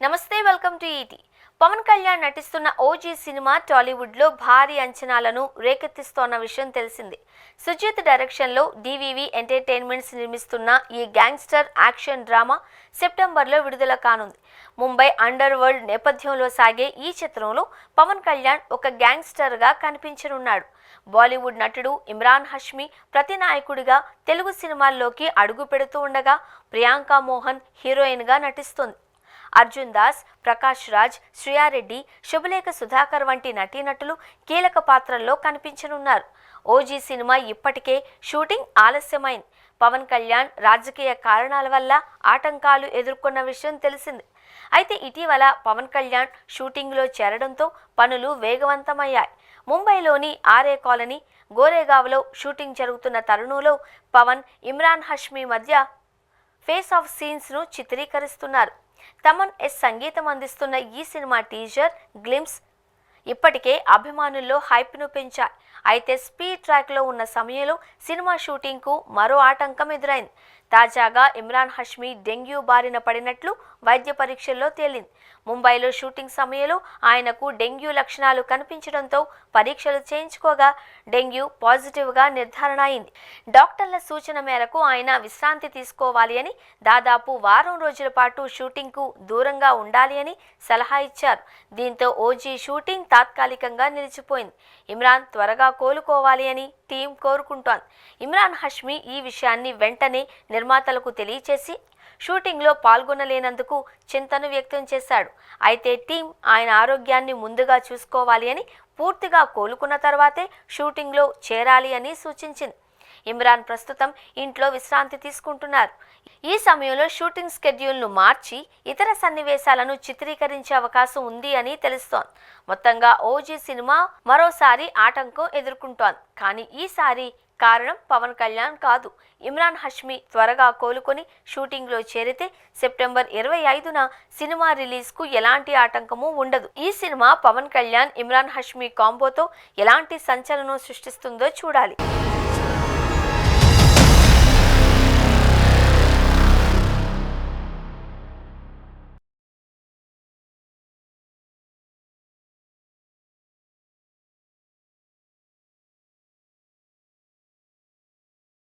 నమస్తే welcome to ET. Pawan Kalyan నటిస్తున్న OG cinema Tollywood లో భారీ అంచనాలను రేకెత్తిస్తోన్న విషయం తెలిసింది. సుజిత్ డైరెక్షన్ లో డివివి ఎంటర్టైన్మెంట్స్ నిర్మిస్తున్న ఈ గ్యాంగ్స్టర్ యాక్షన్ డ్రామా సెప్టెంబర్లో విడుదల కానుంది. ముంబై అండర్ వరల్డ్ నేపథ్యంలో సాగే ఈ చిత్రంలో పవన్ కళ్యాణ్ ఒక గ్యాంగ్స్టర్ గా కనిపించనున్నాడు. బాలీవుడ్ నటుడు ఇమ్రాన్ హష్మీ ప్రతినాయకుడిగా తెలుగు సినిమాల్లోకి అడుగు పెడుతూ ఉండగా ప్రియాంక మోహన్ హీరోయిన్ గా నటిస్తోంది. అర్జున్ దాస్, ప్రకాష్ రాజ్, శ్రియారెడ్డి, శుభలేఖ సుధాకర్ వంటి నటీనటులు కీలక పాత్రల్లో కనిపించనున్నారు. ఓజీ సినిమా ఇప్పటికే షూటింగ్ ఆలస్యమైంది. పవన్ కళ్యాణ్ రాజకీయ కారణాల వల్ల ఆటంకాలు ఎదుర్కొన్న విషయం తెలిసింది. అయితే ఇటీవల పవన్ కళ్యాణ్ షూటింగ్లో చేరడంతో పనులు వేగవంతమయ్యాయి. ముంబైలోని ఆర్ఏ కాలనీ, గోరేగావ్లో షూటింగ్ జరుగుతున్న తరుణంలో పవన్, ఇమ్రాన్ హష్మీ మధ్య ఫేస్ ఆఫ్ సీన్స్ను చిత్రీకరిస్తున్నారు. తమన్ సంగీతం అందిస్తున్న ఈ సినిమా టీజర్, గ్లిమ్స్ ఇప్పటికే అభిమానుల్లో హైప్ను పెంచాయి. అయితే స్పీడ్ ట్రాక్లో ఉన్న సమయంలో సినిమా షూటింగ్కు మరో ఆటంకం ఎదురైంది. తాజాగా ఇమ్రాన్ హష్మీ డెంగ్యూ బారిన పడినట్లు వైద్య పరీక్షల్లో తేలింది. ముంబైలో షూటింగ్ సమయంలో ఆయనకు డెంగ్యూ లక్షణాలు కనిపించడంతో పరీక్షలు చేయించుకోగా డెంగ్యూ పాజిటివ్గా నిర్ధారణ అయింది. డాక్టర్ల సూచన మేరకు ఆయన విశ్రాంతి తీసుకోవాలి అని, దాదాపు వారం రోజుల పాటు షూటింగ్కు దూరంగా ఉండాలి అని సలహా ఇచ్చారు. దీంతో ఓజీ షూటింగ్ తాత్కాలికంగా నిలిచిపోయింది. ఇమ్రాన్ త్వరగా కోలుకోవాలి అని టీం కోరుకుంటోంది. ఇమ్రాన్ హష్మీ ఈ విషయాన్ని వెంటనే నిర్మాతలకు తెలియచేసి షూటింగ్లో పాల్గొనలేనందుకు చింతన వ్యక్తం చేశాడు. అయితే టీం ఆయన ఆరోగ్యాన్ని ముందుగా చూసుకోవాలి అని, పూర్తిగా కోలుకున్న తర్వాతే షూటింగ్లో చేరాలి అని సూచించింది. ఇమ్రాన్ ప్రస్తుతం ఇంట్లో విశ్రాంతి తీసుకుంటున్నారు. ఈ సమయంలో షూటింగ్ స్కెడ్యూల్ను మార్చి ఇతర సన్నివేశాలను చిత్రీకరించే అవకాశం ఉంది అని తెలుస్తోంది. మొత్తంగా ఓజీ సినిమా మరోసారి ఆటంకం ఎదుర్కొంటోంది. కానీ ఈసారి కారణం పవన్ కళ్యాణ్ కాదు. ఇమ్రాన్ హష్మీ త్వరగా కోలుకొని షూటింగ్లో చేరితే సెప్టెంబర్ 25న సినిమా రిలీజ్కు ఎలాంటి ఆటంకము ఉండదు. ఈ సినిమా పవన్ కళ్యాణ్, ఇమ్రాన్ హష్మీ కాంబోతో ఎలాంటి సంచలనం సృష్టిస్తుందో చూడాలి.